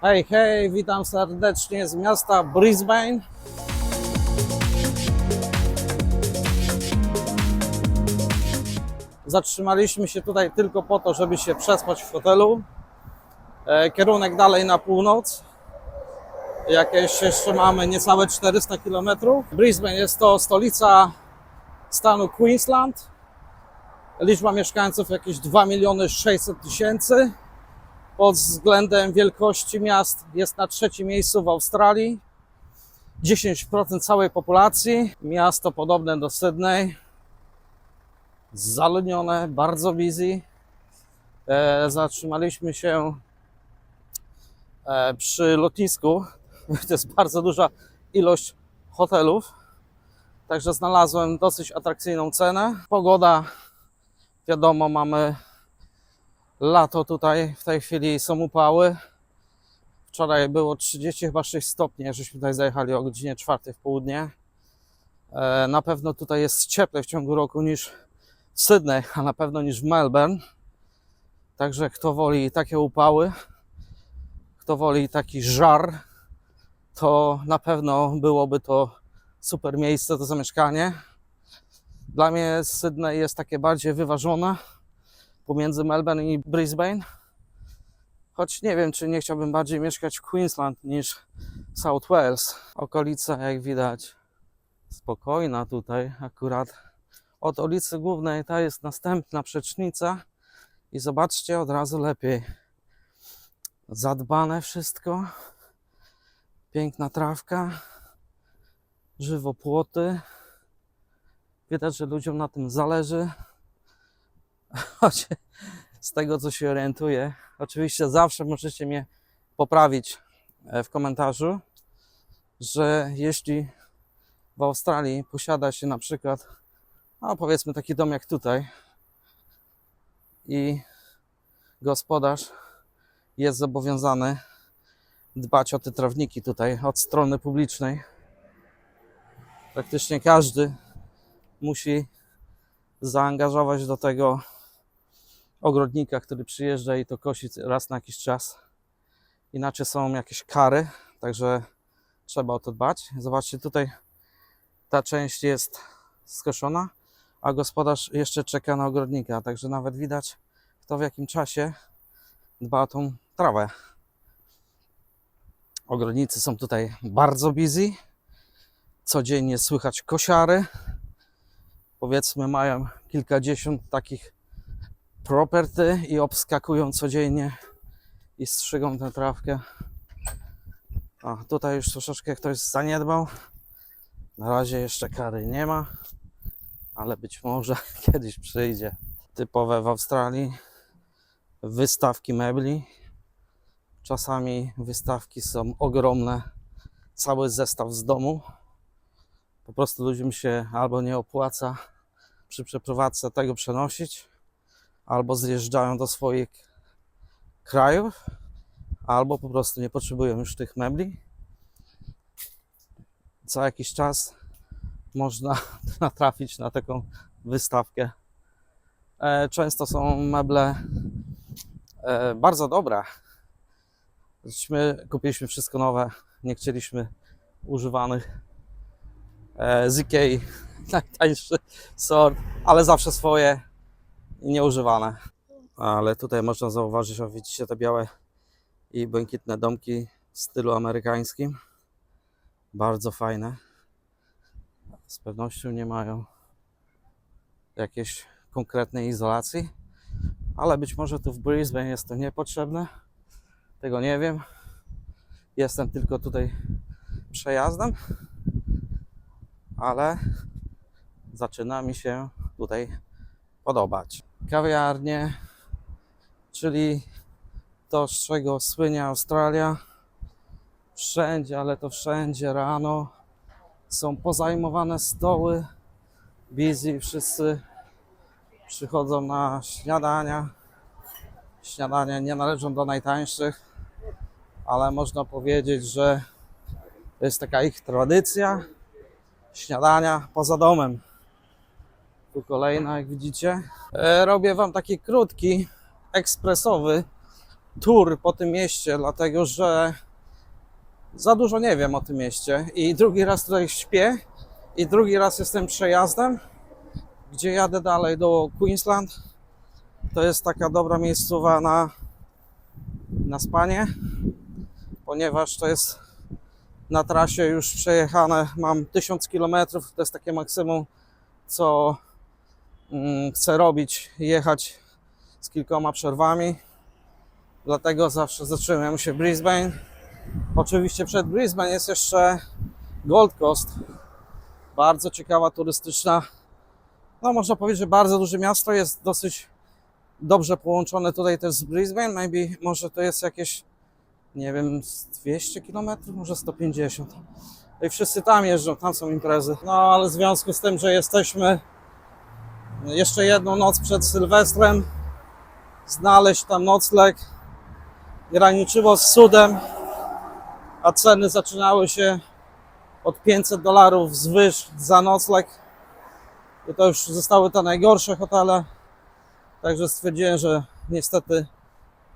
Hej, hej, witam serdecznie z miasta Brisbane. Zatrzymaliśmy się tutaj tylko po to, żeby się przespać w hotelu. Kierunek dalej na północ. Jakieś jeszcze mamy niecałe 400 km. Brisbane jest to stolica stanu Queensland. Liczba mieszkańców jakieś 2 600 000. Pod względem wielkości miast jest na trzecim miejscu w Australii. 10% całej populacji. Miasto podobne do Sydney. Zaludnione, bardzo busy. Zatrzymaliśmy się przy lotnisku. To jest bardzo duża ilość hotelów. Także znalazłem dosyć atrakcyjną cenę. Pogoda, wiadomo, mamy lato tutaj. W tej chwili są upały. Wczoraj było 30 chyba 6 stopni, żeśmy tutaj zajechali o godzinie 4 w południe. Na pewno tutaj jest cieplej w ciągu roku niż w Sydney, a na pewno niż w Melbourne. Także kto woli takie upały, kto woli taki żar, to na pewno byłoby to super miejsce do zamieszkania. Dla mnie Sydney jest takie bardziej wyważone pomiędzy Melbourne i Brisbane. Choć nie wiem, czy nie chciałbym bardziej mieszkać w Queensland niż South Wales. Okolica, jak widać, spokojna tutaj akurat. Od ulicy Głównej ta jest następna przecznica i zobaczcie, od razu lepiej. Zadbane wszystko. Piękna trawka. Żywopłoty. Widać, że ludziom na tym zależy. Choć z tego, co się orientuję, oczywiście zawsze możecie mnie poprawić w komentarzu, że jeśli w Australii posiada się na przykład, no powiedzmy taki dom jak tutaj i gospodarz jest zobowiązany dbać o te trawniki tutaj od strony publicznej. Praktycznie każdy musi zaangażować do tego ogrodnika, który przyjeżdża i to kosi raz na jakiś czas. Inaczej są jakieś kary, także trzeba o to dbać. Zobaczcie, tutaj ta część jest skoszona, a gospodarz jeszcze czeka na ogrodnika, także nawet widać, kto w jakim czasie dba o tą trawę. Ogrodnicy są tutaj bardzo busy. Codziennie słychać kosiary. Powiedzmy, mają kilkadziesiąt takich property i obskakują codziennie i strzygą tę trawkę. A tutaj już troszeczkę ktoś zaniedbał. Na razie jeszcze kary nie ma, ale być może kiedyś przyjdzie. Typowe w Australii wystawki mebli. Czasami wystawki są ogromne, cały zestaw z domu. Po prostu ludziom się albo nie opłaca przy przeprowadzce tego przenosić, albo zjeżdżają do swoich krajów, albo po prostu nie potrzebują już tych mebli. Co jakiś czas można natrafić na taką wystawkę. Często są meble bardzo dobre. Kupiliśmy wszystko nowe, nie chcieliśmy używanych. Z Ikei najtańszy sort, ale zawsze swoje i nieużywane. Ale tutaj można zauważyć, że widzicie te białe i błękitne domki w stylu amerykańskim. Bardzo fajne. Z pewnością nie mają jakiejś konkretnej izolacji, ale być może tu w Brisbane jest to niepotrzebne. Tego nie wiem. Jestem tylko tutaj przejazdem, ale zaczyna mi się tutaj podobać. Kawiarnie, czyli to, z czego słynie Australia. Wszędzie, ale to wszędzie rano są pozajmowane stoły. Busy, wszyscy przychodzą na śniadania. Śniadania nie należą do najtańszych, ale można powiedzieć, że to jest taka ich tradycja. Śniadania poza domem. Tu kolejna, jak widzicie. Robię wam taki krótki, ekspresowy tour po tym mieście, dlatego że za dużo nie wiem o tym mieście i drugi raz tutaj śpię i drugi raz jestem przejazdem, gdzie jadę dalej do Queensland. To jest taka dobra miejscowa na spanie, ponieważ to jest na trasie już przejechane, mam 1000 km, to jest takie maksimum, co chcę robić, jechać z kilkoma przerwami, dlatego zawsze zatrzymujemy się w Brisbane. Oczywiście przed Brisbane jest jeszcze Gold Coast, bardzo ciekawa, turystyczna, no można powiedzieć, że bardzo duże miasto, jest dosyć dobrze połączone tutaj też z Brisbane, może to jest jakieś, nie wiem, 200 km, może 150. I wszyscy tam jeżdżą, tam są imprezy. No ale w związku z tym, że jesteśmy jeszcze jedną noc przed Sylwestrem, znaleźć tam nocleg graniczyło z cudem, a ceny zaczynały się od $500 wzwyż za nocleg. I to już zostały te najgorsze hotele. Także stwierdziłem, że niestety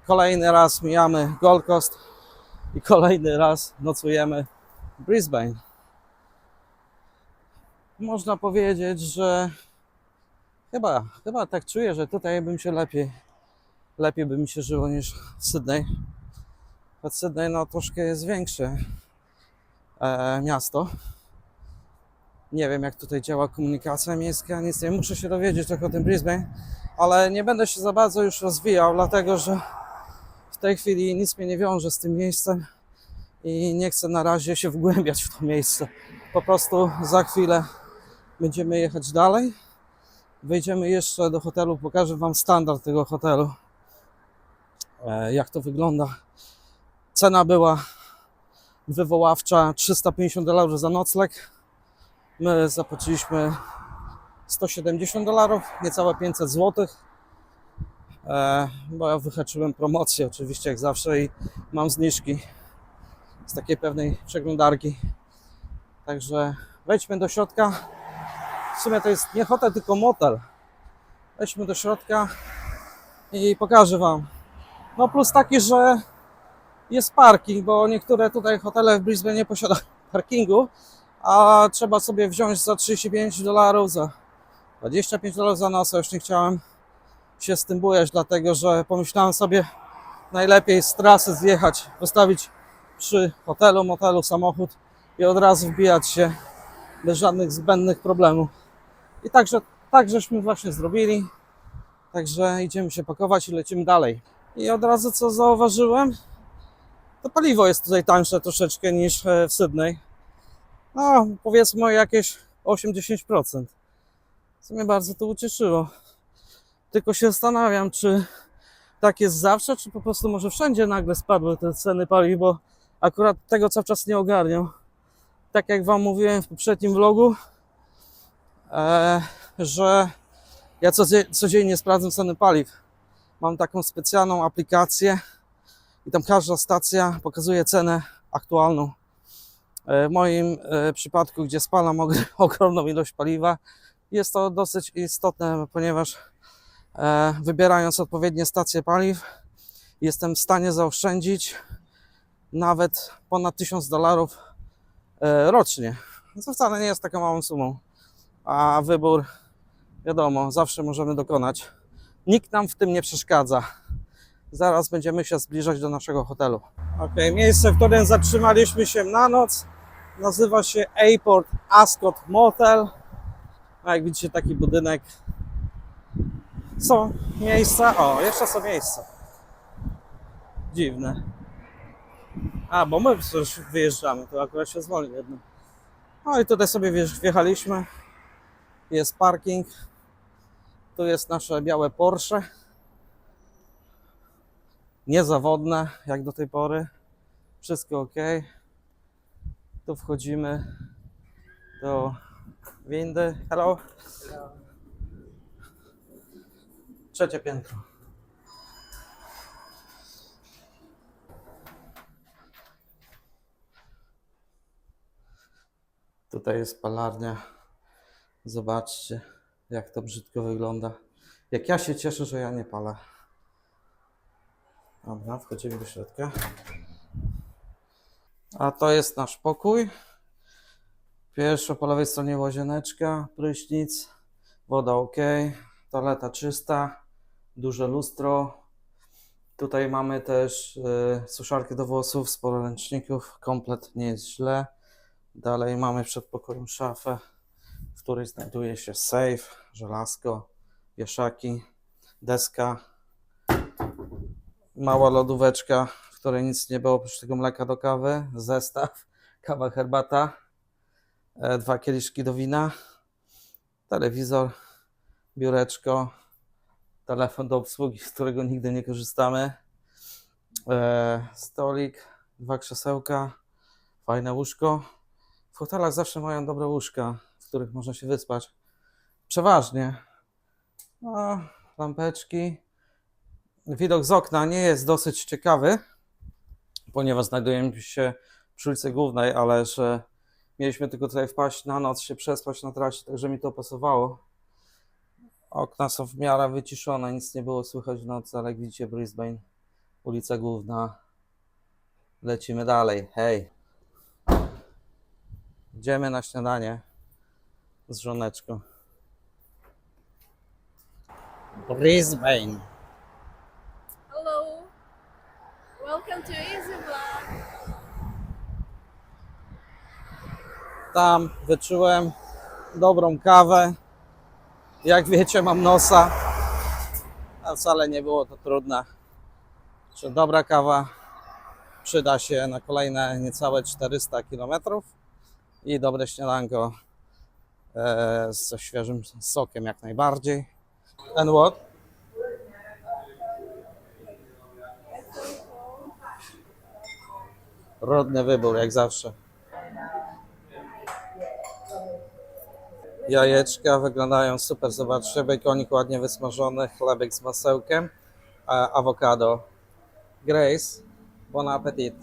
kolejny raz mijamy Gold Coast i kolejny raz nocujemy w Brisbane. Można powiedzieć, że chyba tak czuję, że tutaj bym się lepiej by mi się żyło niż w Sydney. Choć Sydney no troszkę jest większe miasto. Nie wiem, jak tutaj działa komunikacja miejska, nic nie muszę się dowiedzieć trochę o tym Brisbane, ale nie będę się za bardzo już rozwijał, dlatego że w tej chwili nic mnie nie wiąże z tym miejscem i nie chcę na razie się wgłębiać w to miejsce. Po prostu za chwilę będziemy jechać dalej. Wejdziemy jeszcze do hotelu, pokażę Wam standard tego hotelu, jak to wygląda. Cena była wywoławcza $350 za nocleg. My zapłaciliśmy $170, niecałe 500 zł. Bo ja wyhaczyłem promocję oczywiście jak zawsze i mam zniżki z takiej pewnej przeglądarki. Także wejdźmy do środka. W sumie to jest nie hotel, tylko motel. Wejdźmy do środka i pokażę Wam. No plus taki, że jest parking, bo niektóre tutaj hotele w Brisbane nie posiadają parkingu, a trzeba sobie wziąć za $35, za $25 za noc. Ja już nie chciałem się z tym bujać, dlatego że pomyślałem sobie, najlepiej z trasy zjechać, postawić przy hotelu, motelu samochód i od razu wbijać się bez żadnych zbędnych problemów. I tak żeśmy właśnie zrobili. Także idziemy się pakować i lecimy dalej. I od razu co zauważyłem, to paliwo jest tutaj tańsze troszeczkę niż w Sydney. No powiedzmy jakieś 8-10%. Co mnie bardzo to ucieszyło. Tylko się zastanawiam, czy tak jest zawsze, czy po prostu może wszędzie nagle spadły te ceny paliw, bo akurat tego cały czas nie ogarniam. Tak jak Wam mówiłem w poprzednim vlogu, że ja codziennie sprawdzam ceny paliw. Mam taką specjalną aplikację i tam każda stacja pokazuje cenę aktualną. W moim przypadku, gdzie spalam ogromną ilość paliwa, jest to dosyć istotne, ponieważ wybierając odpowiednie stacje paliw, jestem w stanie zaoszczędzić nawet ponad $1000 rocznie. Co wcale nie jest taką małą sumą, a wybór, wiadomo, zawsze możemy dokonać. Nikt nam w tym nie przeszkadza. Zaraz będziemy się zbliżać do naszego hotelu. Ok, miejsce, w którym zatrzymaliśmy się na noc, nazywa się Airport Ascot Motel. A jak widzicie, taki budynek. Są miejsca, o, jeszcze są miejsca. Dziwne. A, bo my przecież wyjeżdżamy, to akurat się zwolni jedno. No i tutaj sobie wjechaliśmy. Jest parking. Tu jest nasze białe Porsche. Niezawodne, jak do tej pory. Wszystko ok. Tu wchodzimy do windy. Hello. Trzecie piętro. Tutaj jest palarnia. Zobaczcie, jak to brzydko wygląda. Jak ja się cieszę, że ja nie palę. Dobra, wchodzimy do środka. A to jest nasz pokój. Pierwsza po lewej stronie łazieneczka, prysznic, woda ok, toaleta czysta, duże lustro. Tutaj mamy też suszarkę do włosów, sporo ręczników, komplet nie jest źle. Dalej mamy przed pokojem szafę, w której znajduje się safe, żelazko, wieszaki, deska, mała lodóweczka, w której nic nie było oprócz tego mleka do kawy, zestaw, kawa, herbata, 2 kieliszki do wina, telewizor, biureczko, telefon do obsługi, z którego nigdy nie korzystamy, stolik, 2 krzesełka, fajne łóżko. W hotelach zawsze mają dobre łóżka, w których można się wyspać. Przeważnie. No, lampeczki. Widok z okna nie jest dosyć ciekawy, ponieważ znajdujemy się przy ulicy Głównej, ale że mieliśmy tylko tutaj wpaść na noc, się przespać na trasie, także mi to pasowało. Okna są w miarę wyciszone, nic nie było słychać w nocy, ale jak widzicie Brisbane, ulica Główna. Lecimy dalej, hej! Idziemy na śniadanie z żoneczką. Brisbane. Hello, welcome to Easy Vlog. Tam wyczułem dobrą kawę. Jak wiecie, mam nosa, a wcale nie było to trudne. Że dobra kawa przyda się na kolejne niecałe 400 km i dobre śniadanko ze świeżym sokiem jak najbardziej. And what? Rodny wybór, jak zawsze. Jajeczka wyglądają super, zobaczcie, bekonik ładnie wysmażony, chlebek z masełkiem, awokado. Grace, bon appetit.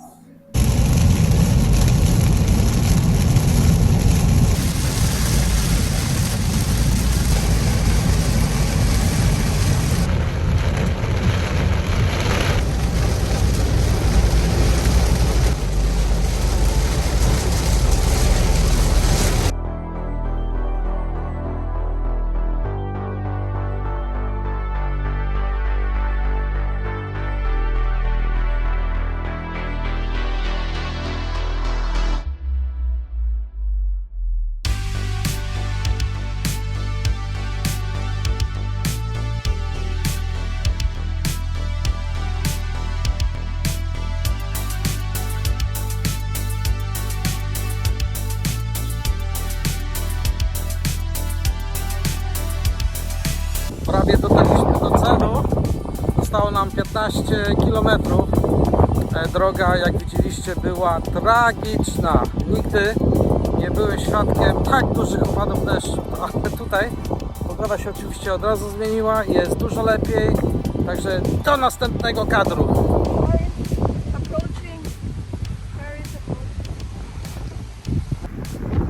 Prawie dotarliśmy do celu. Zostało nam 15 km. Droga, jak widzieliście, była tragiczna. Nigdy nie byłem świadkiem tak dużych opadów deszczu. Ale tutaj pogoda się oczywiście od razu zmieniła, jest dużo lepiej. Także do następnego kadru. Approaching. Where is approaching?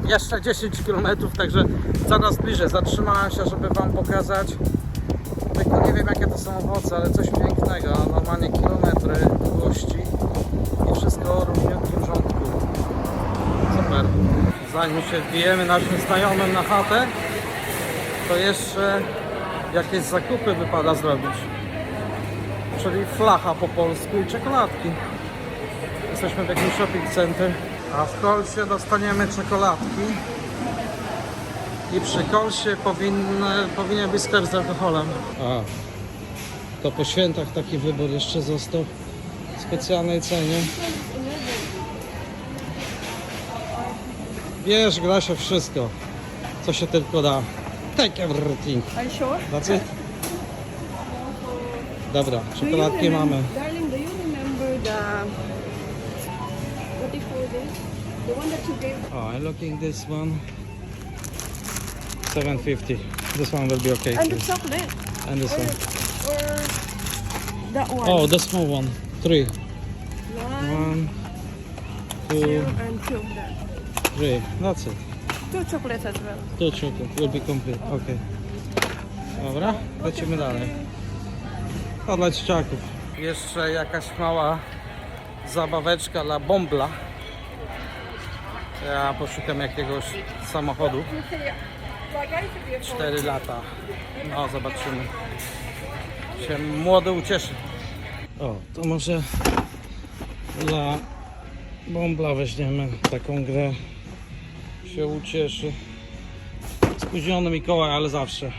Jeszcze 10 km, także coraz bliżej. Zatrzymałem się, żeby Wam pokazać. Tylko nie wiem, jakie to są owoce, ale coś pięknego. Normalnie kilometry długości i wszystko równie w porządku. Super. Zanim się wbijemy naszym znajomym na chatę, to jeszcze jakieś zakupy wypada zrobić. Czyli flacha po polsku i czekoladki. Jesteśmy w jakimś shopping center, a w kolsie dostaniemy czekoladki. I przy kolsie powinien być sklep z alkoholem. A, to po świętach taki wybór jeszcze został w specjalnej cenie. Bierz, Grasia, wszystko, co się tylko da. Take everything. Are you sure? That's it. Dobra, czekoladki mamy. Darling, do you remember what do you call this? The one that you gave? Oh, I'm looking this one. 750. This one will be okay. And the Please. chocolate? And this one. Or that one? Oh, the small one. 3. One, 1, 2, two, and two. That. 3. That's it. 2 chocolates as well. 2 chocolate will be complete. Okay. Dobra, lecimy dalej. To dla dzieciaków. Jeszcze jakaś mała zabaweczka dla Bombla. Ja poszukam jakiegoś samochodu. 4 lata. No, zobaczymy. Się młody ucieszy. O, to może dla Bombla weźmiemy taką grę. Się ucieszy. Spóźniony Mikołaj, ale zawsze.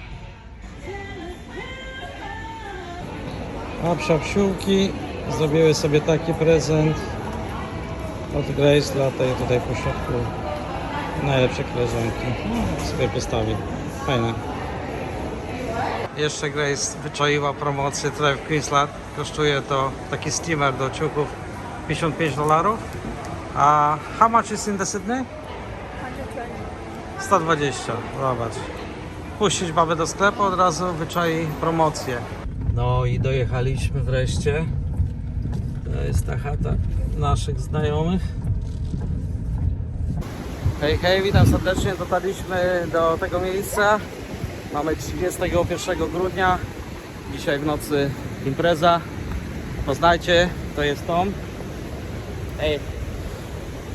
A psiapsiółki zrobiły sobie taki prezent od Grace, latają tutaj po środku. Najlepsze koleżanki. No, sobie postawi. Fajne. Jeszcze Grace wyczaiła promocję tutaj w Queensland. Kosztuje to taki steamer do ciuchów $55. A how much is in the Sydney? 120. Zobacz. Puścić babę do sklepu, od razu wyczai promocję. No i dojechaliśmy wreszcie. To jest ta chata naszych znajomych. Hej, hej, witam serdecznie. Dotarliśmy do tego miejsca. Mamy 31 grudnia. Dzisiaj w nocy impreza. Poznajcie, to jest Tom. Hej,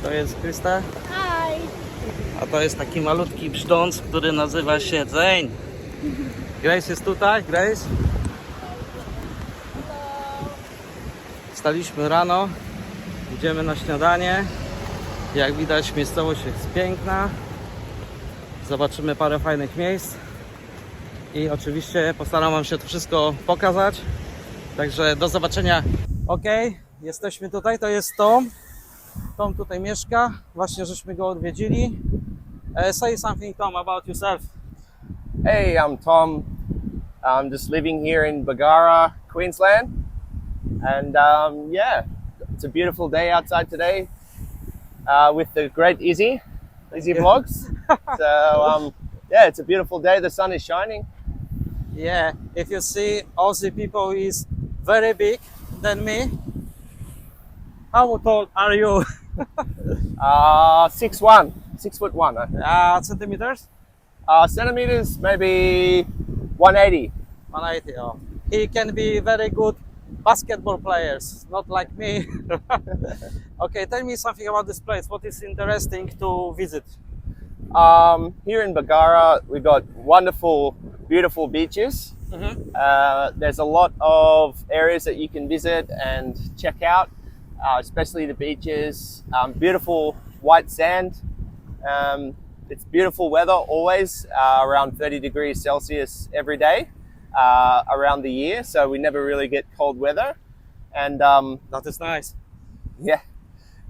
to jest Krista. Hi. A to jest taki malutki brzdąc, który nazywa się Zane. Grace jest tutaj. Grace. Wstaliśmy rano. Idziemy na śniadanie. Jak widać, miejscowość jest piękna. Zobaczymy parę fajnych miejsc. I oczywiście postaram Wam się to wszystko pokazać. Także do zobaczenia. Ok, jesteśmy tutaj. To jest Tom. Tom tutaj mieszka. Właśnie żeśmy go odwiedzili. Say something, Tom, about yourself. Hey, I'm Tom. I'm just living here in Bargara, Queensland. And yeah, it's a beautiful day outside today with the great Izzy Vlogs. So yeah, it's a beautiful day. The sun is shining. Yeah, if you see, Aussie people is very big than me. How tall are you? 6'1", 6'1". Centimeters? Centimeters, maybe 180. 180. Oh. He can be very good basketball players, not like me. Okay, tell me something about this place. What is interesting to visit? Here in Bargara, we've got wonderful, beautiful beaches. There's a lot of areas that you can visit and check out, especially the beaches. Beautiful white sand. It's beautiful weather always, around 30 degrees Celsius every day around the year. So we never really get cold weather. And That is nice. yeah,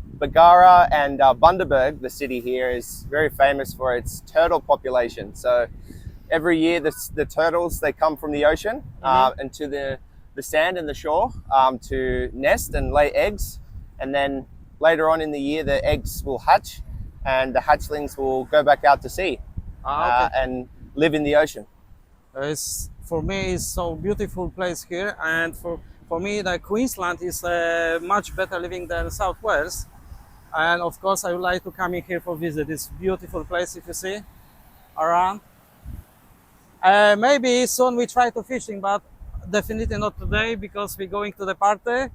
Bargara and Bundaberg, the city here, is very famous for its turtle population. So every year the turtles, they come from the ocean and to the sand and the shore to nest and lay eggs. And then later on in the year, the eggs will hatch and the hatchlings will go back out to sea Okay. and live in the ocean. For me, it's so beautiful place here, and for me, the Queensland is much better living than South Wales. And of course, I would like to come in here for visit. It's beautiful place, if you see around. Maybe soon we try to fishing, but definitely not today because we're going to the party.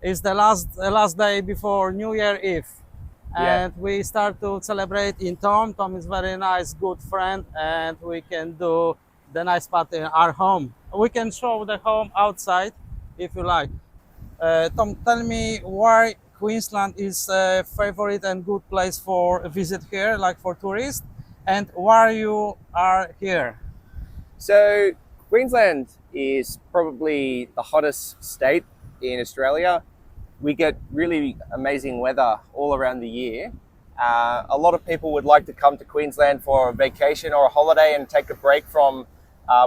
It's the last day before New Year Eve, and we start to celebrate in Tom. Tom is very nice, good friend, and we can do the nice party in our home. We can show the home outside if you like. Tom, tell me why Queensland is a favorite and good place for a visit here, like for tourists, and why you are here. So Queensland is probably the hottest state in Australia. We get really amazing weather all around the year. A lot of people would like to come to Queensland for a vacation or a holiday and take a break from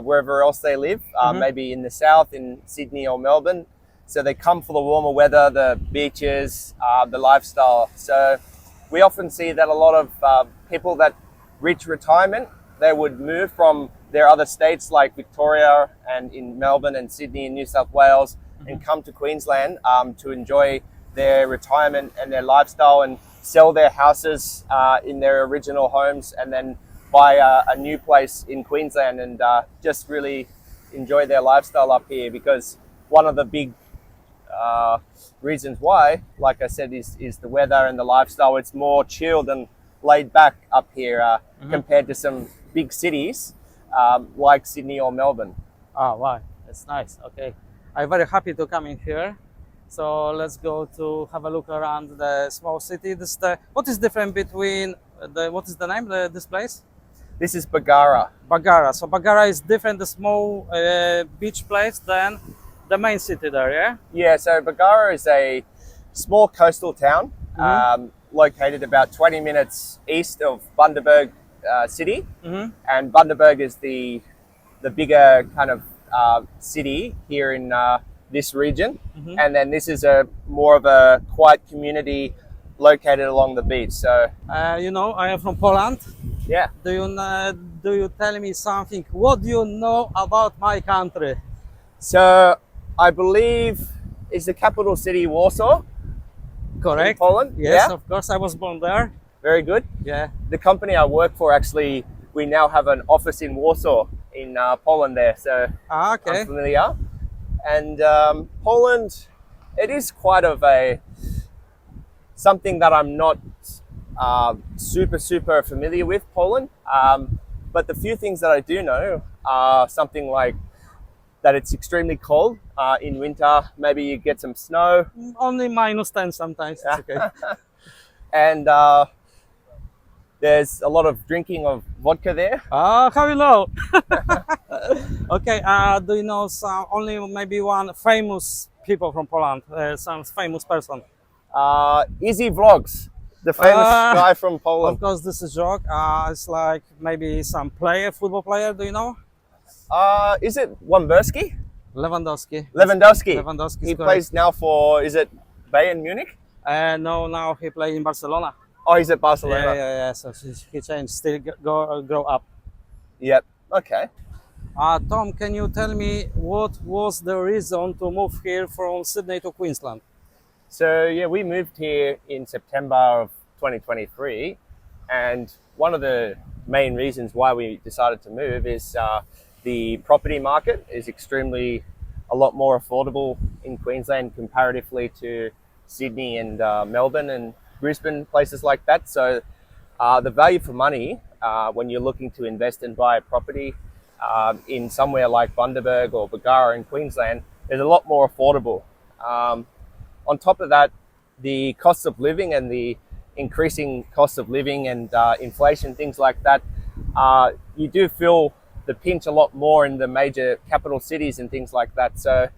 wherever else they live, maybe in the south, in Sydney or Melbourne. So they come for the warmer weather, the beaches, the lifestyle. So we often see that a lot of people that reach retirement, they would move from their other states like Victoria and in Melbourne and Sydney and New South Wales and come to Queensland to enjoy their retirement and their lifestyle and sell their houses in their original homes and then buy a new place in Queensland and just really enjoy their lifestyle up here, because one of the big reasons why, like I said, is the weather and the lifestyle. It's more chilled and laid back up here compared to some big cities like Sydney or Melbourne. Oh, wow, that's nice. Okay, I'm very happy to come in here. So let's go to have a look around the small city. What is different between what is the name this place? This is Bargara. Bargara. So Bargara is different, the small beach place than the main city there, yeah? Yeah, so Bargara is a small coastal town located about 20 minutes east of Bundaberg city. And Bundaberg is the bigger kind of city here in this region. And then this is a more of a quiet community located along the beach. So You know, I am from Poland. yeah. Do you tell me something? What do you know about my country? So I believe is the capital city Warsaw in Correct. Poland? Yes, Yeah, of course. I was born there. very good. Yeah. The company I work for, actually, we now have an office in Warsaw in Poland there. So Okay. I'm familiar. And Poland, it is quite of something that I'm not super familiar with, Poland. But the few things that I do know are something like that it's extremely cold in winter. Maybe you get some snow. Only -10 sometimes. It's okay. And there's a lot of drinking of vodka there. How you know? Okay. Do you know only maybe one famous people from Poland? Some famous person. Easy Vlogs, the famous guy from Of Poland. course, this is a joke. It's like maybe some football player. Do you know? Is it Wamberski? Lewandowski. Lewandowski. Lewandowski is He correct. plays now for, is it Bayern Munich? No, now he plays in Barcelona. Oh, he's at Barcelona. Yeah. So he changed, still grow up. Yep. Okay. Tom, can you tell me what was the reason to move here from Sydney to Queensland? So yeah, we moved here in September of 2023, and one of the main reasons why we decided to move is the property market is extremely a lot more affordable in Queensland comparatively to Sydney and Melbourne and Brisbane, places like that. So the value for money when you're looking to invest and buy a property in somewhere like Bundaberg or Bargara in Queensland is a lot more affordable. On top of that, the cost of living and the increasing cost of living and inflation, things like that, you do feel the pinch a lot more in the major capital cities and things like that. So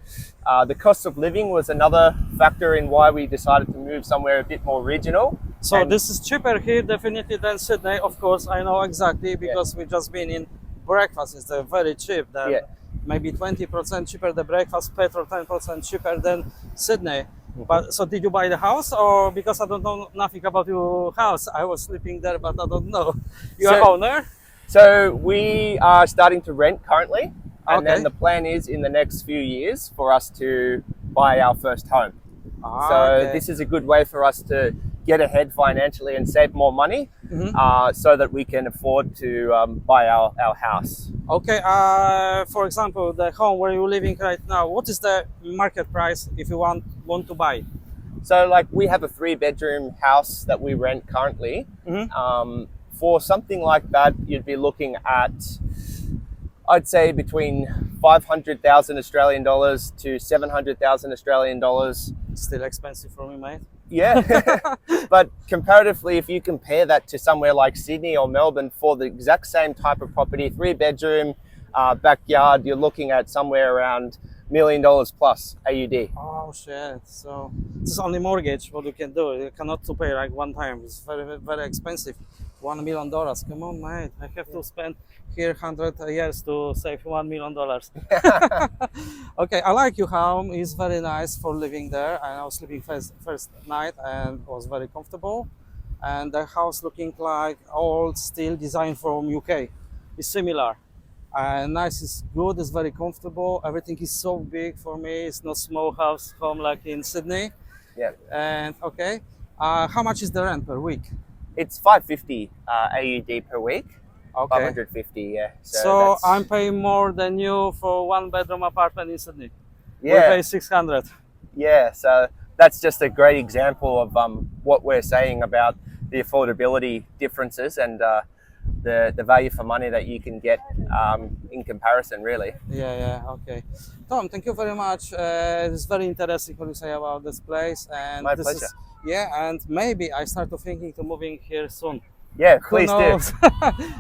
the cost of living was another factor in why we decided to move somewhere a bit more regional. So And- this is cheaper here definitely than Sydney. Of course, I know exactly because we just been in breakfast. It's very cheap. Yeah. Maybe 20% cheaper the breakfast, petrol 10% cheaper than Sydney. But so did you buy the house, or because I don't know nothing about your house, I was sleeping there, but I don't know. You're So- owner? So we are starting to rent currently, and Okay. then the plan is in the next few years for us to buy our first home. So Okay. this is a good way for us to get ahead financially and save more money, so that we can afford to buy our house. Okay. For example, the home where you're living right now, what is the market price if you want to buy? So like we have a 3-bedroom house that we rent currently. For something like that, you'd be looking at, I'd say, between 500,000 Australian dollars to 700,000 Australian dollars. Still expensive for me, mate. Yeah, but comparatively, if you compare that to somewhere like Sydney or Melbourne for the exact same type of property, 3-bedroom, backyard, you're looking at somewhere around $1 million plus AUD. Oh shit! So this is only mortgage. What you can do? You cannot to pay like one time. It's very expensive. $1 million. Come on, mate. I have to spend here 100 years to save $1 million. Okay, I like your home. It's very nice for living there. And I was sleeping first night and was very comfortable. And the house looking like old steel design from UK. It's similar. And nice is good. It's very comfortable. Everything is so big for me. It's not small house home like in Sydney. Yeah, And okay, how much is the rent per week? it's 550 AUD per week. Okay. 550, yeah. So that's- I'm paying more than you for 1-bedroom apartment in Sydney. We yeah. pay 600. Yeah, so that's just a great example of what we're saying about the affordability differences and the value for money that you can get in comparison, really. Yeah, okay. Tom, thank you very much. It's very interesting what you say about this place, and My this pleasure. is and maybe I start to thinking to moving here soon. Yeah, Who please do. knows?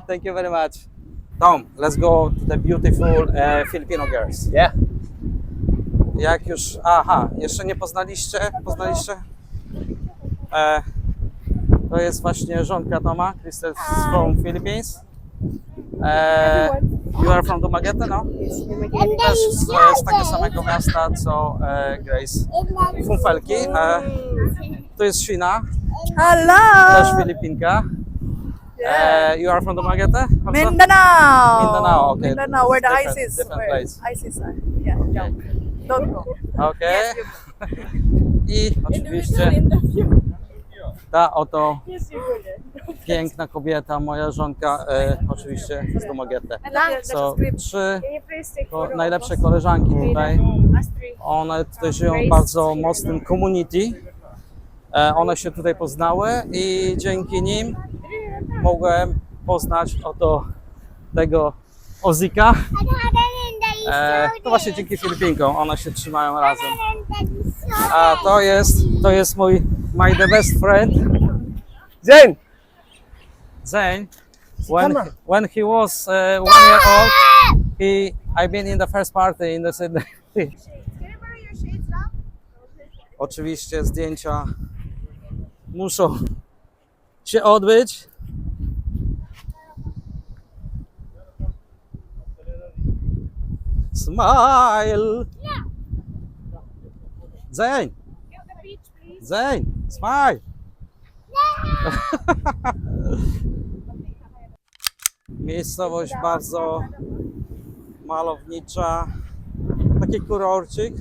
Thank you very much. Tom, let's go to the beautiful Filipino girls. Yeah. Jak już, aha, jeszcze nie poznaliście? To jest właśnie żonka Toma, Crystal from Philippines. You are from Dumaguete, no? Też z takiego samego miasta co Grace. Funfelki. To jest Shina, Hello! też Filipinka. You are from Dumaguete? also? Mindanao! Mindanao, okay. Mindanao, where the Different- ISIS different were. place. ISIS are. Yeah, Okay. don't go. Okej. I oczywiście ta oto piękna kobieta, moja żonka, oczywiście z Dumaguete. So, trzy najlepsze koleżanki tutaj. One tutaj żyją w bardzo mocnym community. One się tutaj poznały i dzięki nim mogłem poznać oto tego Ozika. To właśnie dzięki Filipinkom, one się trzymają razem. A to jest mój the best friend Zen! Zane. When he was 1 year old, I've been in the first party in the Sydney. Oczywiście zdjęcia muszą się odbyć. Smile. Zane. Zane, smile. Miejscowość bardzo malownicza, taki kurorcik.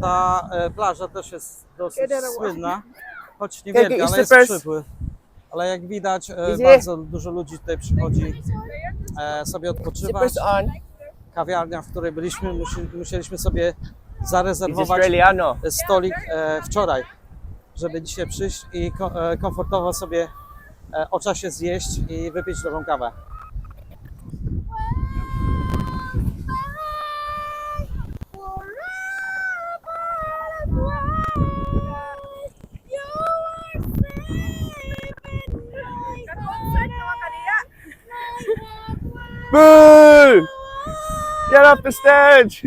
Ta plaża też jest dosyć słynna, choć niewielka, ale jest przypływ. Ale jak widać, bardzo dużo ludzi tutaj przychodzi sobie odpoczywać. on. Kawiarnia, w której byliśmy, musieliśmy sobie He's zarezerwować Australiano. stolik wczoraj, żeby dzisiaj przyjść i komfortowo sobie o czasie zjeść i wypić dobrą kawę. Boo! Get off the stage!